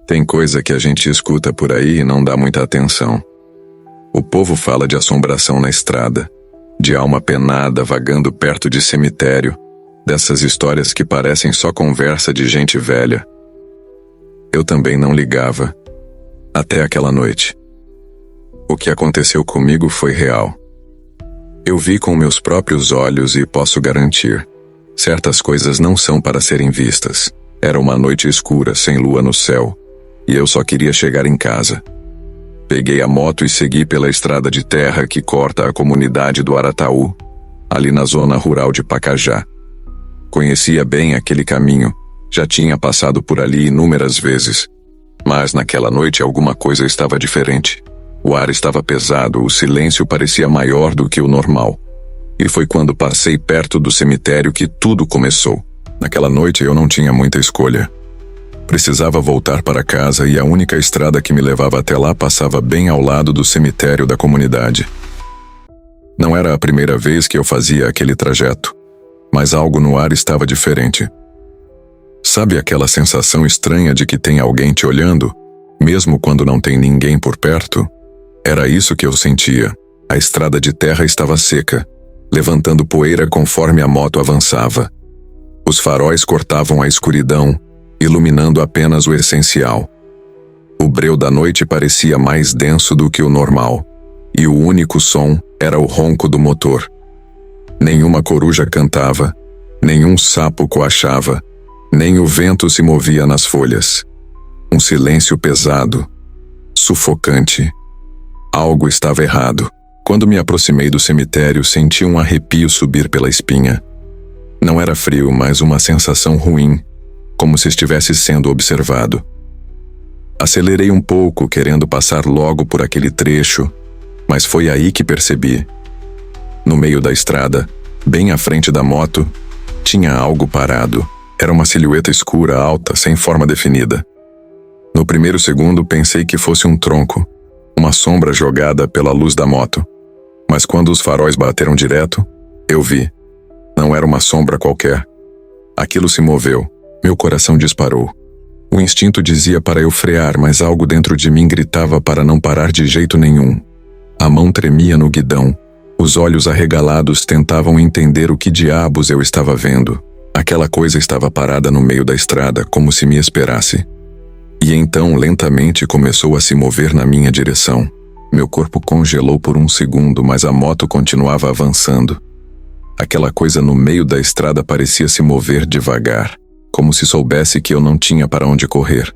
Tem coisa que a gente escuta por aí e não dá muita atenção. O povo fala de assombração na estrada, de alma penada vagando perto de cemitério, dessas histórias que parecem só conversa de gente velha. Eu também não ligava, até aquela noite. O que aconteceu comigo foi real. Eu vi com meus próprios olhos e posso garantir, certas coisas não são para serem vistas. Era uma noite escura, sem lua no céu, e eu só queria chegar em casa. Peguei a moto e segui pela estrada de terra que corta a comunidade do Arataú, ali na zona rural de Pacajá. Conhecia bem aquele caminho, já tinha passado por ali inúmeras vezes. Mas naquela noite alguma coisa estava diferente. O ar estava pesado, o silêncio parecia maior do que o normal. E foi quando passei perto do cemitério que tudo começou. Naquela noite eu não tinha muita escolha. Precisava voltar para casa e a única estrada que me levava até lá passava bem ao lado do cemitério da comunidade. Não era a primeira vez que eu fazia aquele trajeto, mas algo no ar estava diferente. Sabe aquela sensação estranha de que tem alguém te olhando, mesmo quando não tem ninguém por perto? Era isso que eu sentia. A estrada de terra estava seca, levantando poeira conforme a moto avançava. Os faróis cortavam a escuridão, iluminando apenas o essencial. O breu da noite parecia mais denso do que o normal, e o único som era o ronco do motor. Nenhuma coruja cantava, nenhum sapo coachava, nem o vento se movia nas folhas. Um silêncio pesado, sufocante. Algo estava errado. Quando me aproximei do cemitério, senti um arrepio subir pela espinha. Não era frio, mas uma sensação ruim, como se estivesse sendo observado. Acelerei um pouco, querendo passar logo por aquele trecho, mas foi aí que percebi. No meio da estrada, bem à frente da moto, tinha algo parado. Era uma silhueta escura, alta, sem forma definida. No primeiro segundo, pensei que fosse um tronco, uma sombra jogada pela luz da moto. Mas quando os faróis bateram direto, eu vi. Não era uma sombra qualquer. Aquilo se moveu. Meu coração disparou. O instinto dizia para eu frear, mas algo dentro de mim gritava para não parar de jeito nenhum. A mão tremia no guidão. Os olhos arregalados tentavam entender o que diabos eu estava vendo. Aquela coisa estava parada no meio da estrada, como se me esperasse. E então, lentamente, começou a se mover na minha direção. Meu corpo congelou por um segundo, mas a moto continuava avançando. Aquela coisa no meio da estrada parecia se mover devagar, como se soubesse que eu não tinha para onde correr.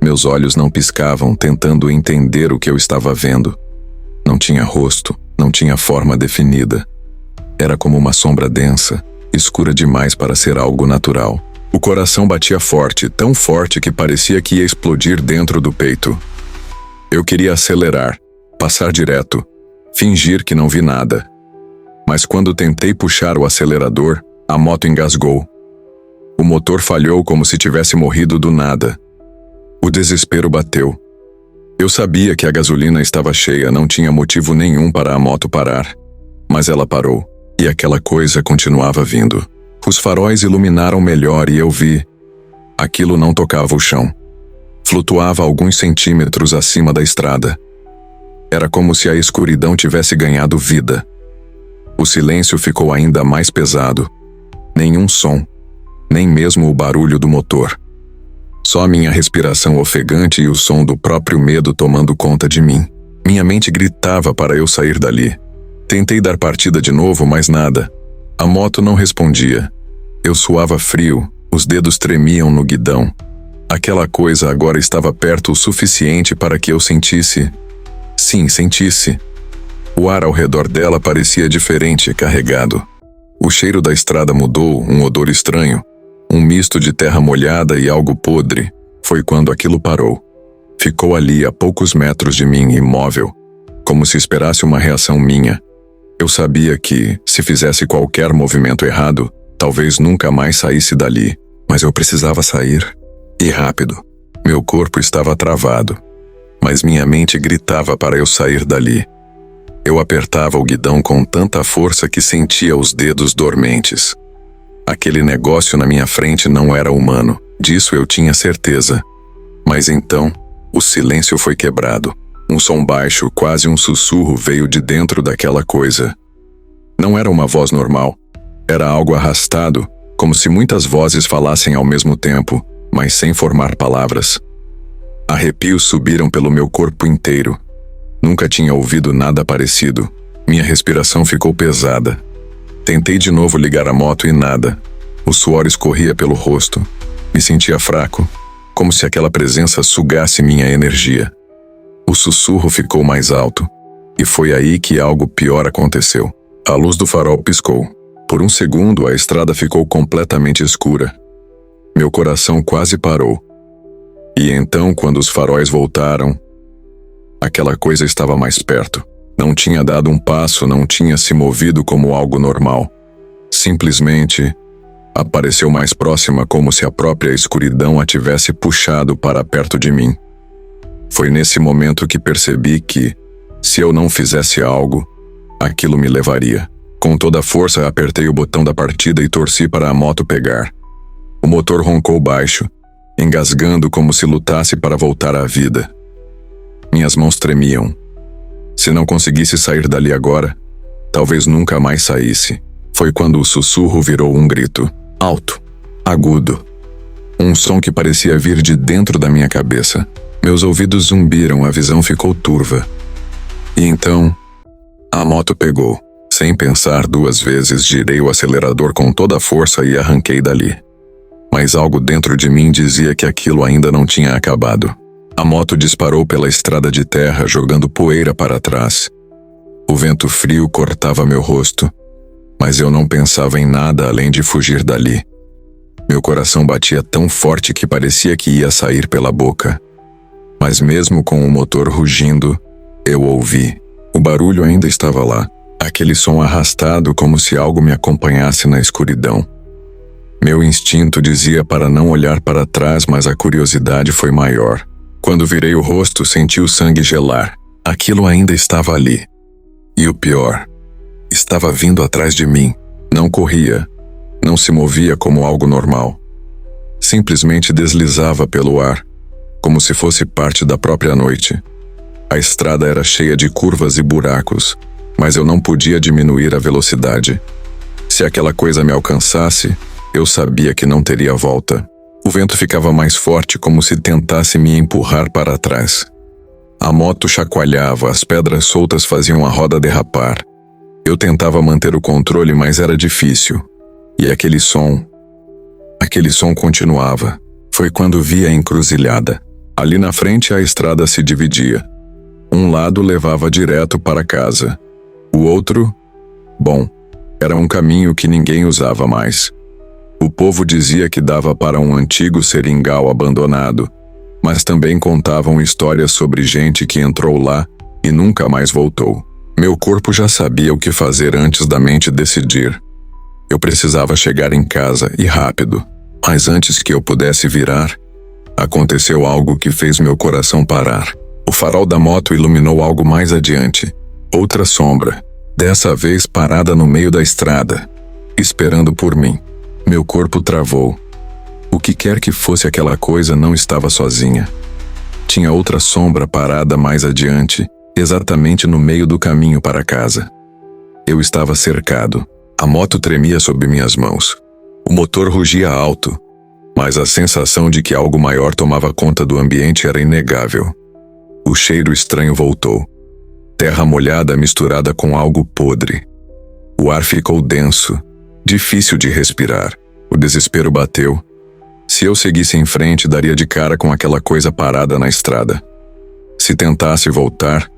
Meus olhos não piscavam, tentando entender o que eu estava vendo. Não tinha rosto, não tinha forma definida. Era como uma sombra densa, escura demais para ser algo natural. O coração batia forte, tão forte que parecia que ia explodir dentro do peito. Eu queria acelerar, passar direto, fingir que não vi nada. Mas quando tentei puxar o acelerador, a moto engasgou. O motor falhou como se tivesse morrido do nada. O desespero bateu. Eu sabia que a gasolina estava cheia, não tinha motivo nenhum para a moto parar. Mas ela parou, e aquela coisa continuava vindo. Os faróis iluminaram melhor e eu vi. Aquilo não tocava o chão. Flutuava alguns centímetros acima da estrada. Era como se a escuridão tivesse ganhado vida. O silêncio ficou ainda mais pesado. Nenhum som, nem mesmo o barulho do motor. Só minha respiração ofegante e o som do próprio medo tomando conta de mim. Minha mente gritava para eu sair dali. Tentei dar partida de novo, mas nada. A moto não respondia. Eu suava frio, os dedos tremiam no guidão. Aquela coisa agora estava perto o suficiente para que eu sentisse. Sim, sentisse. O ar ao redor dela parecia diferente, carregado. O cheiro da estrada mudou, um odor estranho. Um misto de terra molhada e algo podre. Foi quando aquilo parou. Ficou ali a poucos metros de mim, imóvel, como se esperasse uma reação minha. Eu sabia que, se fizesse qualquer movimento errado, talvez nunca mais saísse dali, mas eu precisava sair. E rápido. Meu corpo estava travado, mas minha mente gritava para eu sair dali. Eu apertava o guidão com tanta força que sentia os dedos dormentes. Aquele negócio na minha frente não era humano, disso eu tinha certeza. Mas então, o silêncio foi quebrado. Um som baixo, quase um sussurro, veio de dentro daquela coisa. Não era uma voz normal. Era algo arrastado, como se muitas vozes falassem ao mesmo tempo, mas sem formar palavras. Arrepios subiram pelo meu corpo inteiro. Nunca tinha ouvido nada parecido. Minha respiração ficou pesada. Tentei de novo ligar a moto e nada. O suor escorria pelo rosto. Me sentia fraco, como se aquela presença sugasse minha energia. O sussurro ficou mais alto, e foi aí que algo pior aconteceu. A luz do farol piscou. Por um segundo, a estrada ficou completamente escura. Meu coração quase parou. E então, quando os faróis voltaram, aquela coisa estava mais perto. Não tinha dado um passo, não tinha se movido como algo normal. Simplesmente apareceu mais próxima, como se a própria escuridão a tivesse puxado para perto de mim. Foi nesse momento que percebi que, se eu não fizesse algo, aquilo me levaria. Com toda a força, apertei o botão da partida e torci para a moto pegar. O motor roncou baixo, engasgando como se lutasse para voltar à vida. Minhas mãos tremiam. Se não conseguisse sair dali agora, talvez nunca mais saísse. Foi quando o sussurro virou um grito, alto, agudo. Um som que parecia vir de dentro da minha cabeça. Meus ouvidos zumbiram, a visão ficou turva. E então, a moto pegou. Sem pensar duas vezes, girei o acelerador com toda a força e arranquei dali. Mas algo dentro de mim dizia que aquilo ainda não tinha acabado. A moto disparou pela estrada de terra, jogando poeira para trás. O vento frio cortava meu rosto, mas eu não pensava em nada além de fugir dali. Meu coração batia tão forte que parecia que ia sair pela boca. Mas mesmo com o motor rugindo, eu ouvi. O barulho ainda estava lá. Aquele som arrastado, como se algo me acompanhasse na escuridão. Meu instinto dizia para não olhar para trás, mas a curiosidade foi maior. Quando virei o rosto, senti o sangue gelar. Aquilo ainda estava ali. E o pior, estava vindo atrás de mim. Não corria, não se movia como algo normal. Simplesmente deslizava pelo ar, como se fosse parte da própria noite. A estrada era cheia de curvas e buracos, mas eu não podia diminuir a velocidade. Se aquela coisa me alcançasse, eu sabia que não teria volta. O vento ficava mais forte, como se tentasse me empurrar para trás. A moto chacoalhava, as pedras soltas faziam a roda derrapar. Eu tentava manter o controle, mas era difícil. E aquele som continuava. Foi quando vi a encruzilhada. Ali na frente a estrada se dividia. Um lado levava direto para casa. O outro, bom, era um caminho que ninguém usava mais. O povo dizia que dava para um antigo seringal abandonado, mas também contavam histórias sobre gente que entrou lá e nunca mais voltou. Meu corpo já sabia o que fazer antes da mente decidir. Eu precisava chegar em casa e rápido, mas antes que eu pudesse virar, aconteceu algo que fez meu coração parar. O farol da moto iluminou algo mais adiante. Outra sombra, dessa vez parada no meio da estrada, esperando por mim. Meu corpo travou. O que quer que fosse aquela coisa não estava sozinha. Tinha outra sombra parada mais adiante, exatamente no meio do caminho para casa. Eu estava cercado. A moto tremia sob minhas mãos. O motor rugia alto, mas a sensação de que algo maior tomava conta do ambiente era inegável. O cheiro estranho voltou. Terra molhada misturada com algo podre. O ar ficou denso, difícil de respirar. O desespero bateu. Se eu seguisse em frente, daria de cara com aquela coisa parada na estrada. Se tentasse voltar,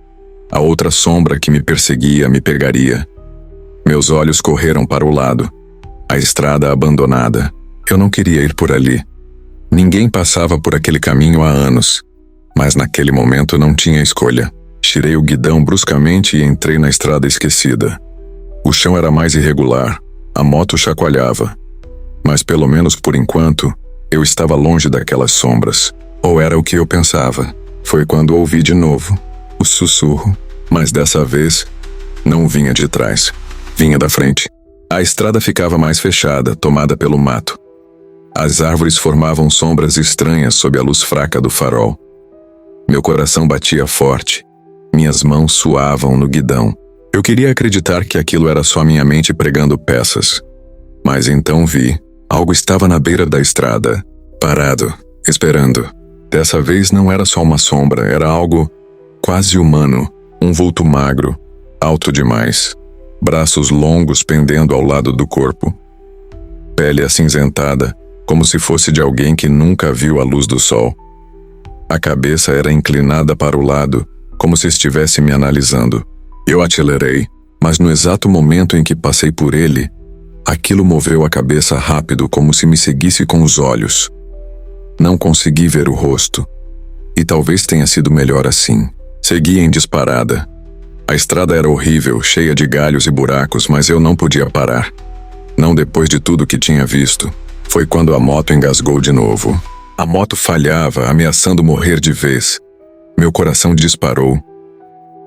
a outra sombra que me perseguia me pegaria. Meus olhos correram para o lado. A estrada abandonada. Eu não queria ir por ali. Ninguém passava por aquele caminho há anos. Mas naquele momento não tinha escolha. Tirei o guidão bruscamente e entrei na estrada esquecida. O chão era mais irregular. A moto chacoalhava. Mas pelo menos por enquanto, eu estava longe daquelas sombras. Ou era o que eu pensava. Foi quando ouvi de novo o sussurro, mas dessa vez não vinha de trás. Vinha da frente. A estrada ficava mais fechada, tomada pelo mato. As árvores formavam sombras estranhas sob a luz fraca do farol. Meu coração batia forte. Minhas mãos suavam no guidão. Eu queria acreditar que aquilo era só minha mente pregando peças. Mas então vi. Algo estava na beira da estrada, parado, esperando. Dessa vez não era só uma sombra, era algo quase humano. Um vulto magro, alto demais. Braços longos pendendo ao lado do corpo. Pele acinzentada, como se fosse de alguém que nunca viu a luz do sol. A cabeça era inclinada para o lado, como se estivesse me analisando. Eu acelerei, mas no exato momento em que passei por ele, aquilo moveu a cabeça rápido, como se me seguisse com os olhos. Não consegui ver o rosto. E talvez tenha sido melhor assim. Segui em disparada. A estrada era horrível, cheia de galhos e buracos, mas eu não podia parar. Não depois de tudo que tinha visto. Foi quando a moto engasgou de novo. A moto falhava, ameaçando morrer de vez. Meu coração disparou.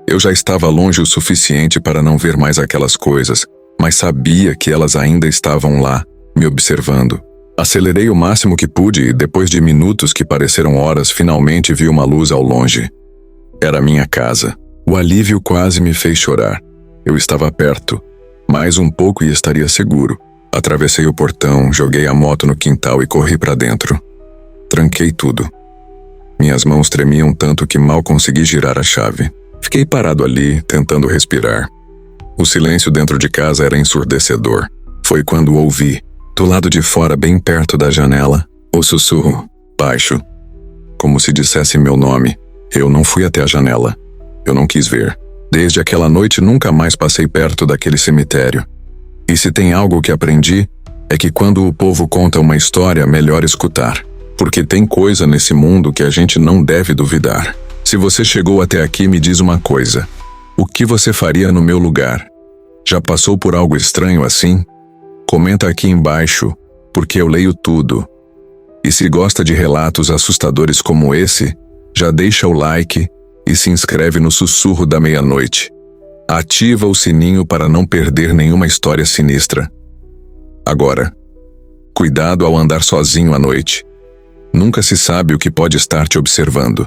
Eu já estava longe o suficiente para não ver mais aquelas coisas, mas sabia que elas ainda estavam lá, me observando. Acelerei o máximo que pude e, depois de minutos que pareceram horas, finalmente vi uma luz ao longe. Era minha casa. O alívio quase me fez chorar. Eu estava perto. Mais um pouco e estaria seguro. Atravessei o portão, joguei a moto no quintal e corri para dentro. Tranquei tudo. Minhas mãos tremiam tanto que mal consegui girar a chave. Fiquei parado ali, tentando respirar. O silêncio dentro de casa era ensurdecedor. Foi quando ouvi, do lado de fora, bem perto da janela, o sussurro, baixo, como se dissesse meu nome. Eu não fui até a janela. Eu não quis ver. Desde aquela noite nunca mais passei perto daquele cemitério. E se tem algo que aprendi, é que quando o povo conta uma história, melhor escutar. Porque tem coisa nesse mundo que a gente não deve duvidar. Se você chegou até aqui, me diz uma coisa. O que você faria no meu lugar? Já passou por algo estranho assim? Comenta aqui embaixo, porque eu leio tudo. E se gosta de relatos assustadores como esse, já deixa o like e se inscreve no Sussurro da Meia-Noite. Ativa o sininho para não perder nenhuma história sinistra. Agora, cuidado ao andar sozinho à noite. Nunca se sabe o que pode estar te observando.